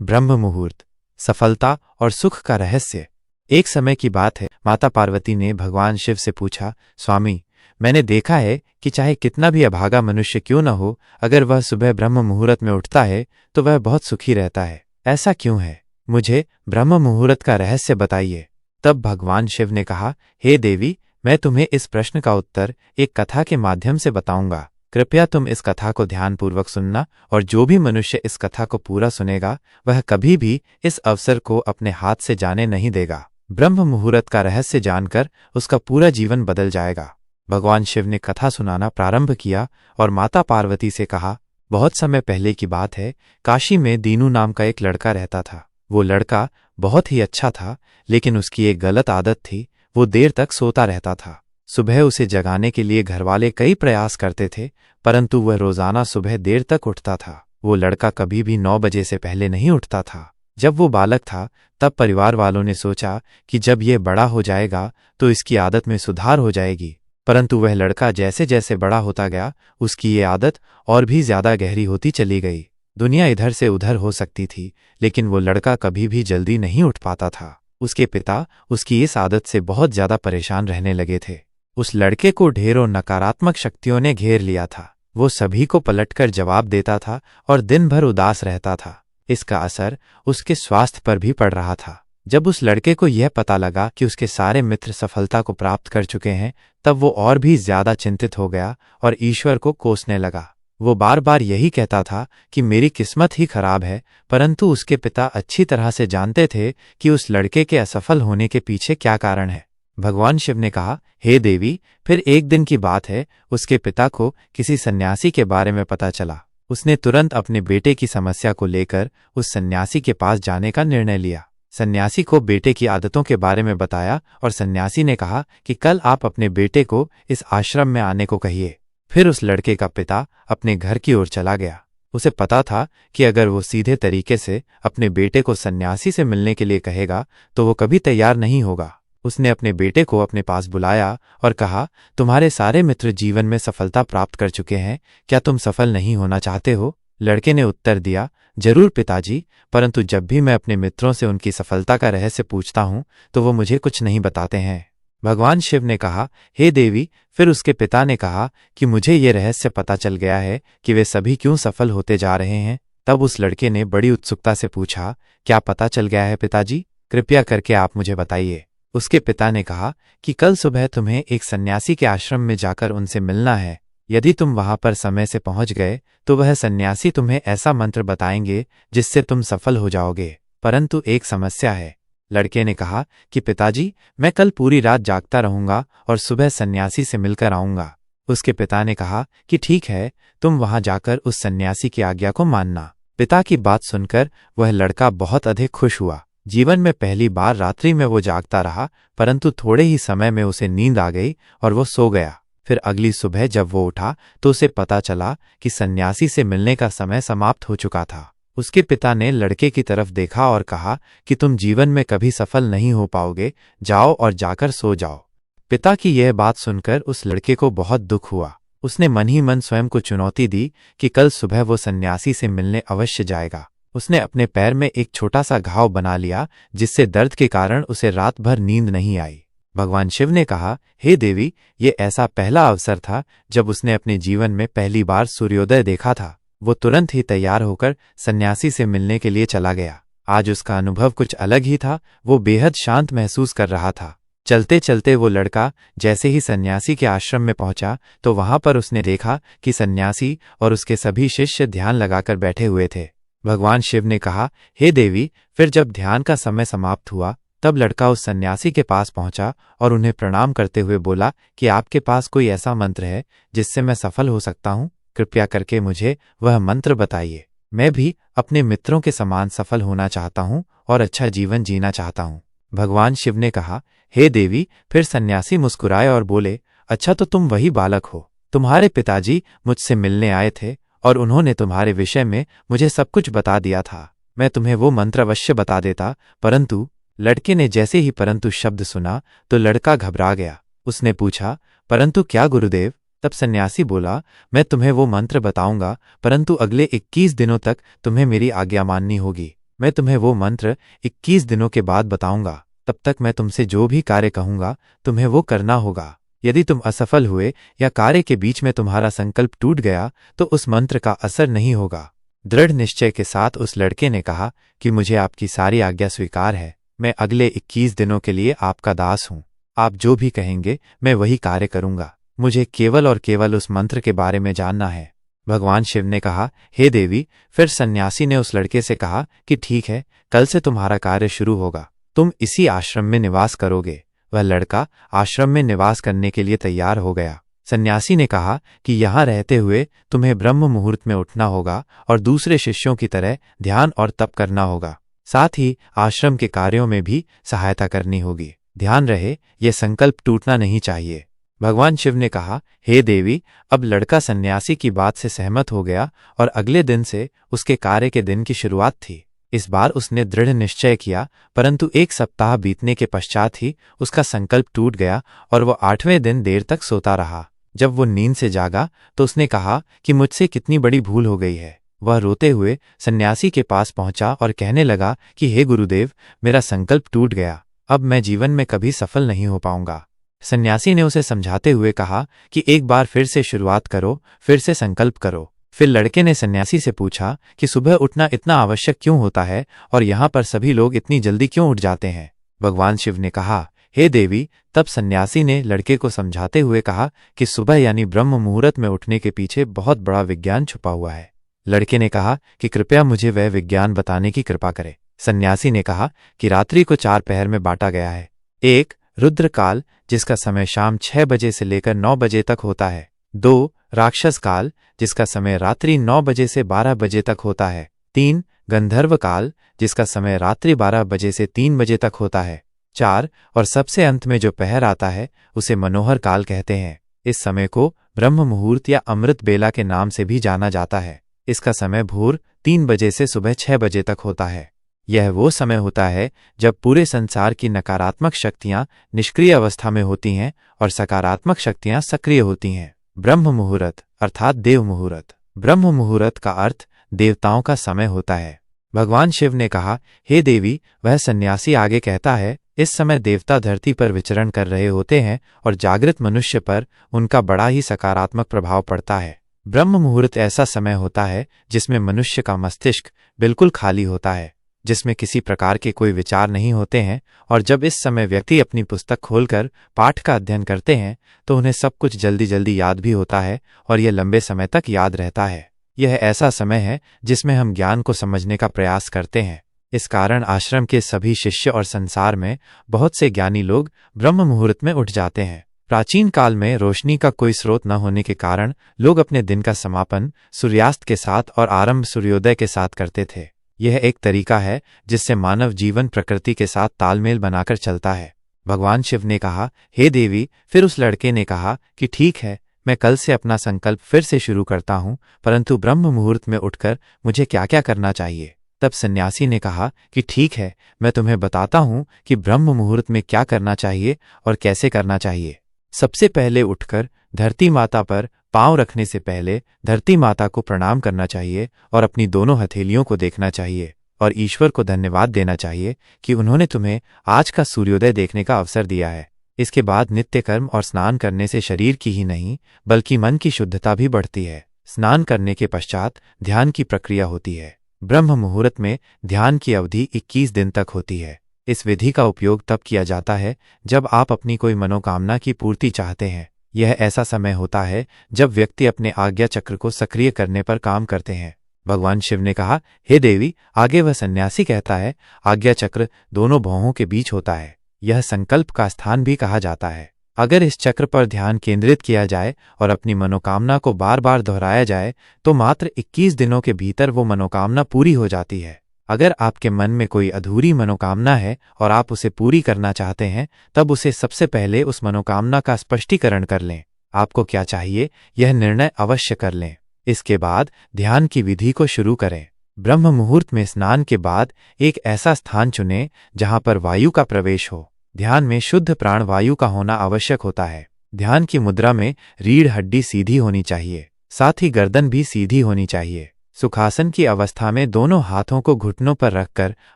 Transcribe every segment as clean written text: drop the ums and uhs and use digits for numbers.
ब्रह्म मुहूर्त, सफलता और सुख का रहस्य। एक समय की बात है, माता पार्वती ने भगवान शिव से पूछा, स्वामी, मैंने देखा है कि चाहे कितना भी अभागा मनुष्य क्यों न हो, अगर वह सुबह ब्रह्म मुहूर्त में उठता है तो वह बहुत सुखी रहता है। ऐसा क्यों है? मुझे ब्रह्म मुहूर्त का रहस्य बताइए। तब भगवान शिव ने कहा, हे देवी, मैं तुम्हें इस प्रश्न का उत्तर एक कथा के माध्यम से बताऊंगा। कृपया तुम इस कथा को ध्यानपूर्वक सुनना, और जो भी मनुष्य इस कथा को पूरा सुनेगा वह कभी भी इस अवसर को अपने हाथ से जाने नहीं देगा। ब्रह्म मुहूर्त का रहस्य जानकर उसका पूरा जीवन बदल जाएगा। भगवान शिव ने कथा सुनाना प्रारंभ किया और माता पार्वती से कहा, बहुत समय पहले की बात है, काशी में दीनू नाम का एक लड़का रहता था। वो लड़का बहुत ही अच्छा था, लेकिन उसकी एक गलत आदत थी, वो देर तक सोता रहता था। सुबह उसे जगाने के लिए घरवाले कई प्रयास करते थे, परंतु वह रोजाना सुबह देर तक उठता था। वो लड़का कभी भी 9 बजे से पहले नहीं उठता था। जब वो बालक था तब परिवार वालों ने सोचा कि जब ये बड़ा हो जाएगा तो इसकी आदत में सुधार हो जाएगी, परंतु वह लड़का जैसे जैसे बड़ा होता गया उसकी ये आदत और भी ज्यादा गहरी होती चली गई। दुनिया इधर से उधर हो सकती थी, लेकिन वो लड़का कभी भी जल्दी नहीं उठ पाता था। उसके पिता उसकी इस आदत से बहुत ज्यादा परेशान रहने लगे थे। उस लड़के को ढेरों नकारात्मक शक्तियों ने घेर लिया था। वो सभी को पलटकर जवाब देता था और दिन भर उदास रहता था। इसका असर उसके स्वास्थ्य पर भी पड़ रहा था। जब उस लड़के को यह पता लगा कि उसके सारे मित्र सफलता को प्राप्त कर चुके हैं, तब वो और भी ज्यादा चिंतित हो गया और ईश्वर को कोसने लगा। वो बार बार यही कहता था कि मेरी किस्मत ही खराब है, परंतु उसके पिता अच्छी तरह से जानते थे कि उस लड़के के असफल होने के पीछे क्या कारण है। भगवान शिव ने कहा, हे देवी, फिर एक दिन की बात है, उसके पिता को किसी सन्यासी के बारे में पता चला। उसने तुरंत अपने बेटे की समस्या को लेकर उस सन्यासी के पास जाने का निर्णय लिया। सन्यासी को बेटे की आदतों के बारे में बताया और सन्यासी ने कहा कि कल आप अपने बेटे को इस आश्रम में आने को कहिए। फिर उस लड़के का पिता अपने घर की ओर चला गया। उसे पता था कि अगर वो सीधे तरीके से अपने बेटे को सन्यासी से मिलने के लिए कहेगा तो वो कभी तैयार नहीं होगा। उसने अपने बेटे को अपने पास बुलाया और कहा, तुम्हारे सारे मित्र जीवन में सफलता प्राप्त कर चुके हैं, क्या तुम सफल नहीं होना चाहते हो? लड़के ने उत्तर दिया, जरूर पिताजी, परंतु जब भी मैं अपने मित्रों से उनकी सफलता का रहस्य पूछता हूं तो वो मुझे कुछ नहीं बताते हैं। भगवान शिव ने कहा, हे देवी, फिर उसके पिता ने कहा कि मुझे ये रहस्य पता चल गया है कि वे सभी क्यों सफल होते जा रहे हैं। तब उस लड़के ने बड़ी उत्सुकता से पूछा, क्या पता चल गया है पिताजी? कृपया करके आप मुझे बताइए। उसके पिता ने कहा कि कल सुबह तुम्हें एक सन्यासी के आश्रम में जाकर उनसे मिलना है। यदि तुम वहां पर समय से पहुंच गए तो वह सन्यासी तुम्हें ऐसा मंत्र बताएंगे जिससे तुम सफल हो जाओगे, परंतु एक समस्या है। लड़के ने कहा कि पिताजी, मैं कल पूरी रात जागता रहूंगा और सुबह सन्यासी से मिलकर आऊंगा। उसके पिता ने कहा कि ठीक है, तुम वहां जाकर उस सन्यासी की आज्ञा को मानना। पिता की बात सुनकर वह लड़का बहुत अधिक खुश हुआ। जीवन में पहली बार रात्रि में वो जागता रहा, परंतु थोड़े ही समय में उसे नींद आ गई और वो सो गया। फिर अगली सुबह जब वो उठा तो उसे पता चला कि सन्यासी से मिलने का समय समाप्त हो चुका था। उसके पिता ने लड़के की तरफ देखा और कहा कि तुम जीवन में कभी सफल नहीं हो पाओगे, जाओ और जाकर सो जाओ। पिता की यह बात सुनकर उस लड़के को बहुत दुख हुआ। उसने मन ही मन स्वयं को चुनौती दी कि कल सुबह वो सन्यासी से मिलने अवश्य जाएगा। उसने अपने पैर में एक छोटा सा घाव बना लिया, जिससे दर्द के कारण उसे रात भर नींद नहीं आई। भगवान शिव ने कहा, हे देवी, ये ऐसा पहला अवसर था जब उसने अपने जीवन में पहली बार सूर्योदय देखा था। वो तुरंत ही तैयार होकर सन्यासी से मिलने के लिए चला गया। आज उसका अनुभव कुछ अलग ही था। वो बेहद शांत महसूस कर रहा था। चलते चलते वो लड़का जैसे ही सन्यासी के आश्रम में पहुंचा तो वहां पर उसने देखा कि सन्यासी और उसके सभी शिष्य ध्यान लगाकर बैठे हुए थे। भगवान शिव ने कहा, हे देवी, फिर जब ध्यान का समय समाप्त हुआ तब लड़का उस सन्यासी के पास पहुंचा और उन्हें प्रणाम करते हुए बोला कि आपके पास कोई ऐसा मंत्र है जिससे मैं सफल हो सकता हूं? कृपया करके मुझे वह मंत्र बताइए। मैं भी अपने मित्रों के समान सफल होना चाहता हूं और अच्छा जीवन जीना चाहता हूं। भगवान शिव ने कहा, हे देवी, फिर सन्यासी मुस्कुराए और बोले, अच्छा तो तुम वही बालक हो। तुम्हारे पिताजी मुझसे मिलने आए थे और उन्होंने तुम्हारे विषय में मुझे सब कुछ बता दिया था। मैं तुम्हें वो मंत्र अवश्य बता देता, परंतु लड़के ने जैसे ही परंतु शब्द सुना तो लड़का घबरा गया। उसने पूछा, परंतु क्या गुरुदेव? तब सन्यासी बोला, मैं तुम्हें वो मंत्र बताऊंगा, परंतु अगले 21 दिनों तक तुम्हें मेरी आज्ञा माननी होगी। मैं तुम्हें वो मंत्र 21 दिनों के बाद बताऊंगा। तब तक मैं तुमसे जो भी कार्य कहूंगा तुम्हें वो करना होगा। यदि तुम असफल हुए या कार्य के बीच में तुम्हारा संकल्प टूट गया तो उस मंत्र का असर नहीं होगा। दृढ़ निश्चय के साथ उस लड़के ने कहा कि मुझे आपकी सारी आज्ञा स्वीकार है। मैं अगले 21 दिनों के लिए आपका दास हूँ। आप जो भी कहेंगे मैं वही कार्य करूंगा। मुझे केवल और केवल उस मंत्र के बारे में जानना है। भगवान शिव ने कहा, हे देवी। फिर सन्यासी ने उस लड़के से कहा कि ठीक है, कल से तुम्हारा कार्य शुरू होगा। तुम इसी आश्रम में निवास करोगे। वह लड़का आश्रम में निवास करने के लिए तैयार हो गया। सन्यासी ने कहा कि यहाँ रहते हुए तुम्हें ब्रह्म मुहूर्त में उठना होगा और दूसरे शिष्यों की तरह ध्यान और तप करना होगा। साथ ही आश्रम के कार्यों में भी सहायता करनी होगी। ध्यान रहे, ये संकल्प टूटना नहीं चाहिए। भगवान शिव ने कहा, हे देवी। अब लड़का सन्यासी की बात से सहमत हो गया और अगले दिन से उसके कार्य के दिन की शुरुआत थी। इस बार उसने दृढ़ निश्चय किया, परंतु 1 सप्ताह बीतने के पश्चात ही उसका संकल्प टूट गया और वो 8वें दिन देर तक सोता रहा। जब वो नींद से जागा तो उसने कहा कि मुझसे कितनी बड़ी भूल हो गई है। वह रोते हुए सन्यासी के पास पहुंचा और कहने लगा कि हे गुरुदेव, मेरा संकल्प टूट गया। अब मैं जीवन में कभी सफल नहीं हो पाऊंगा। सन्यासी ने उसे समझाते हुए कहा कि एक बार फिर से शुरुआत करो, फिर से संकल्प करो। फिर लड़के ने सन्यासी से पूछा कि सुबह उठना इतना आवश्यक क्यों होता है और यहाँ पर सभी लोग इतनी जल्दी क्यों उठ जाते हैं। भगवान शिव ने कहा, हे देवी। तब सन्यासी ने लड़के को समझाते हुए कहा कि सुबह यानी ब्रह्म मुहूर्त में उठने के पीछे बहुत बड़ा विज्ञान छुपा हुआ है। लड़के ने कहा कि कृपया मुझे वह विज्ञान बताने की कृपा करे। सन्यासी ने कहा कि रात्रि को 4 पहर में बांटा गया है। 1. रुद्रकाल, जिसका समय शाम 6 बजे से लेकर 9 बजे तक होता है। 2. राक्षस काल, जिसका समय रात्रि 9 बजे से 12 बजे तक होता है। 3. गंधर्व काल, जिसका समय रात्रि 12 बजे से 3 बजे तक होता है। 4. और सबसे अंत में जो पहर आता है उसे मनोहर काल कहते हैं। इस समय को ब्रह्म मुहूर्त या अमृत बेला के नाम से भी जाना जाता है। इसका समय भोर 3 बजे से सुबह 6 बजे तक होता है। यह वो समय होता है जब पूरे संसार की नकारात्मक शक्तियां निष्क्रिय अवस्था में होती हैं और सकारात्मक शक्तियां सक्रिय होती हैं। ब्रह्म मुहूर्त अर्थात देव मुहूर्त। ब्रह्म मुहूर्त का अर्थ देवताओं का समय होता है। भगवान शिव ने कहा, हे देवी। वह सन्यासी आगे कहता है, इस समय देवता धरती पर विचरण कर रहे होते हैं और जागृत मनुष्य पर उनका बड़ा ही सकारात्मक प्रभाव पड़ता है। ब्रह्म मुहूर्त ऐसा समय होता है जिसमें मनुष्य का मस्तिष्क बिल्कुल खाली होता है, जिसमें किसी प्रकार के कोई विचार नहीं होते हैं। और जब इस समय व्यक्ति अपनी पुस्तक खोलकर पाठ का अध्ययन करते हैं तो उन्हें सब कुछ जल्दी जल्दी याद भी होता है और यह लंबे समय तक याद रहता है। यह ऐसा समय है जिसमें हम ज्ञान को समझने का प्रयास करते हैं। इस कारण आश्रम के सभी शिष्य और संसार में बहुत से ज्ञानी लोग ब्रह्म मुहूर्त में उठ जाते हैं। प्राचीन काल में रोशनी का कोई स्रोत न होने के कारण लोग अपने दिन का समापन सूर्यास्त के साथ और आरंभ सूर्योदय के साथ करते थे। यह एक तरीका है जिससे मानव जीवन प्रकृति के साथ तालमेल बनाकर चलता है। भगवान शिव ने कहा, हे देवी। फिर उस लड़के ने कहा कि ठीक है, मैं कल से अपना संकल्प फिर से शुरू करता हूँ, परंतु ब्रह्म मुहूर्त में उठकर मुझे क्या क्या करना चाहिए। तब सन्यासी ने कहा कि ठीक है, मैं तुम्हें बताता हूँ कि ब्रह्म मुहूर्त में क्या करना चाहिए और कैसे करना चाहिए। सबसे पहले उठकर धरती माता पर पांव रखने से पहले धरती माता को प्रणाम करना चाहिए और अपनी दोनों हथेलियों को देखना चाहिए और ईश्वर को धन्यवाद देना चाहिए कि उन्होंने तुम्हें आज का सूर्योदय देखने का अवसर दिया है। इसके बाद नित्य कर्म और स्नान करने से शरीर की ही नहीं बल्कि मन की शुद्धता भी बढ़ती है। स्नान करने के पश्चात ध्यान की प्रक्रिया होती है। ब्रह्म मुहूर्त में ध्यान की अवधि 21 दिन तक होती है। इस विधि का उपयोग तब किया जाता है जब आप अपनी कोई मनोकामना की पूर्ति चाहते हैं। यह ऐसा समय होता है जब व्यक्ति अपने आज्ञा चक्र को सक्रिय करने पर काम करते हैं। भगवान शिव ने कहा, हे देवी। आगे वह सन्यासी कहता है, आज्ञा चक्र दोनों भौहों के बीच होता है। यह संकल्प का स्थान भी कहा जाता है। अगर इस चक्र पर ध्यान केंद्रित किया जाए और अपनी मनोकामना को बार बार दोहराया जाए तो मात्र 21 दिनों के भीतर वो मनोकामना पूरी हो जाती है। अगर आपके मन में कोई अधूरी मनोकामना है और आप उसे पूरी करना चाहते हैं, तब उसे सबसे पहले उस मनोकामना का स्पष्टीकरण कर लें। आपको क्या चाहिए यह निर्णय अवश्य कर लें। इसके बाद ध्यान की विधि को शुरू करें। ब्रह्म मुहूर्त में स्नान के बाद एक ऐसा स्थान चुनें जहां पर वायु का प्रवेश हो। ध्यान में शुद्ध प्राण वायु का होना आवश्यक होता है। ध्यान की मुद्रा में रीढ़ हड्डी सीधी होनी चाहिए, साथ ही गर्दन भी सीधी होनी चाहिए। सुखासन की अवस्था में दोनों हाथों को घुटनों पर रखकर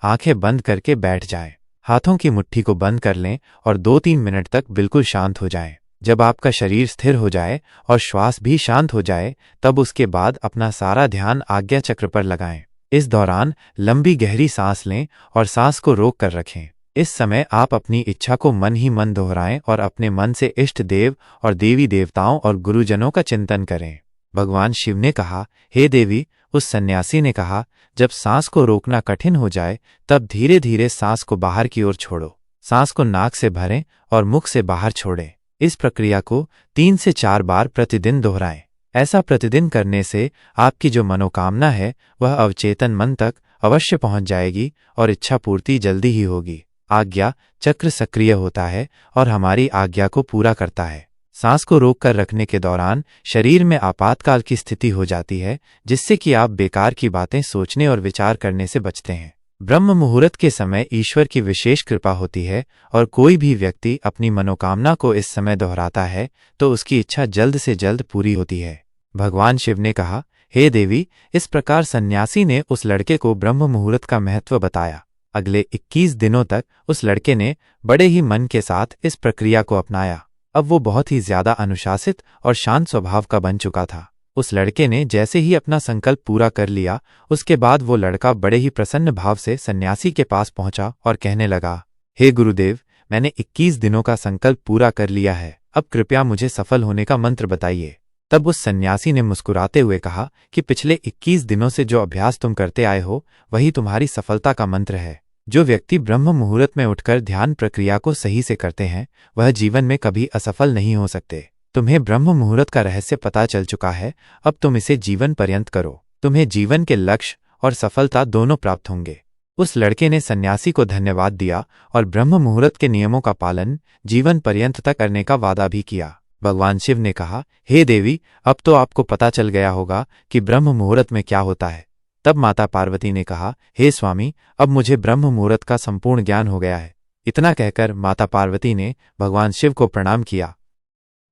आंखें बंद करके बैठ जाएं। हाथों की मुट्ठी को बंद कर लें और 2-3 मिनट तक बिल्कुल शांत हो जाएं। जब आपका शरीर स्थिर हो जाए और श्वास भी शांत हो जाए, तब उसके बाद अपना सारा ध्यान आज्ञा चक्र पर लगाएं। इस दौरान लंबी गहरी सांस लें और सांस को रोक कर रखें। इस समय आप अपनी इच्छा को मन ही मन दोहराएं और अपने मन से इष्ट देव और देवी देवताओं और गुरुजनों का चिंतन करें। भगवान शिव ने कहा, हे देवी। उस सन्यासी ने कहा, जब सांस को रोकना कठिन हो जाए तब धीरे धीरे सांस को बाहर की ओर छोड़ो। सांस को नाक से भरें और मुख से बाहर छोड़ें। इस प्रक्रिया को 3 से 4 बार प्रतिदिन दोहराएं। ऐसा प्रतिदिन करने से आपकी जो मनोकामना है वह अवचेतन मन तक अवश्य पहुंच जाएगी और इच्छा पूर्ति जल्दी ही होगी। आज्ञा चक्र सक्रिय होता है और हमारी आज्ञा को पूरा करता है। सांस को रोक कर रखने के दौरान शरीर में आपातकाल की स्थिति हो जाती है, जिससे कि आप बेकार की बातें सोचने और विचार करने से बचते हैं। ब्रह्म मुहूर्त के समय ईश्वर की विशेष कृपा होती है और कोई भी व्यक्ति अपनी मनोकामना को इस समय दोहराता है तो उसकी इच्छा जल्द से जल्द पूरी होती है। भगवान शिव ने कहा, हे देवी। इस प्रकार सन्यासी ने उस लड़के को ब्रह्म मुहूर्त का महत्व बताया। अगले 21 दिनों तक उस लड़के ने बड़े ही मन के साथ इस प्रक्रिया को अपनाया। अब वो बहुत ही ज्यादा अनुशासित और शांत स्वभाव का बन चुका था। उस लड़के ने जैसे ही अपना संकल्प पूरा कर लिया, उसके बाद वो लड़का बड़े ही प्रसन्न भाव से सन्यासी के पास पहुंचा और कहने लगा, हे गुरुदेव, मैंने 21 दिनों का संकल्प पूरा कर लिया है। अब कृपया मुझे सफल होने का मंत्र बताइए। तब उस सन्यासी ने मुस्कुराते हुए कहा कि पिछले 21 दिनों से जो अभ्यास तुम करते आए हो वही तुम्हारी सफलता का मंत्र है। जो व्यक्ति ब्रह्म मुहूर्त में उठकर ध्यान प्रक्रिया को सही से करते हैं वह जीवन में कभी असफल नहीं हो सकते। तुम्हें ब्रह्म मुहूर्त का रहस्य पता चल चुका है। अब तुम इसे जीवन पर्यंत करो। तुम्हें जीवन के लक्ष्य और सफलता दोनों प्राप्त होंगे। उस लड़के ने सन्यासी को धन्यवाद दिया और ब्रह्म मुहूर्त के नियमों का पालन जीवन पर्यंत तक करने का वादा भी किया। भगवान शिव ने कहा, हे देवी, अब तो आपको पता चल गया होगा कि ब्रह्म मुहूर्त में क्या होता है। तब माता पार्वती ने कहा, हे स्वामी, अब मुझे ब्रह्म मुहूर्त का संपूर्ण ज्ञान हो गया है। इतना कहकर माता पार्वती ने भगवान शिव को प्रणाम किया।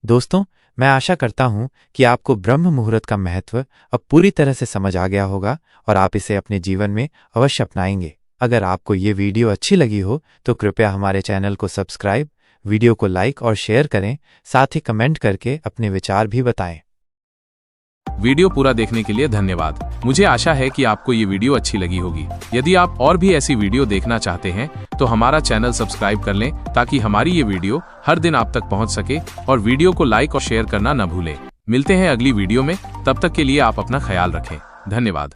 दोस्तों, मैं आशा करता हूं कि आपको ब्रह्म मुहूर्त का महत्व अब पूरी तरह से समझ आ गया होगा और आप इसे अपने जीवन में अवश्य अपनाएंगे। अगर आपको ये वीडियो अच्छी लगी हो तो कृपया हमारे चैनल को सब्सक्राइब, वीडियो को लाइक और शेयर करें, साथ ही कमेंट करके अपने विचार भी बताएं। वीडियो पूरा देखने के लिए धन्यवाद। मुझे आशा है कि आपको ये वीडियो अच्छी लगी होगी। यदि आप और भी ऐसी वीडियो देखना चाहते हैं तो हमारा चैनल सब्सक्राइब कर लें ताकि हमारी ये वीडियो हर दिन आप तक पहुंच सके, और वीडियो को लाइक और शेयर करना न भूलें। मिलते हैं अगली वीडियो में, तब तक के लिए आप अपना ख्याल रखें। धन्यवाद।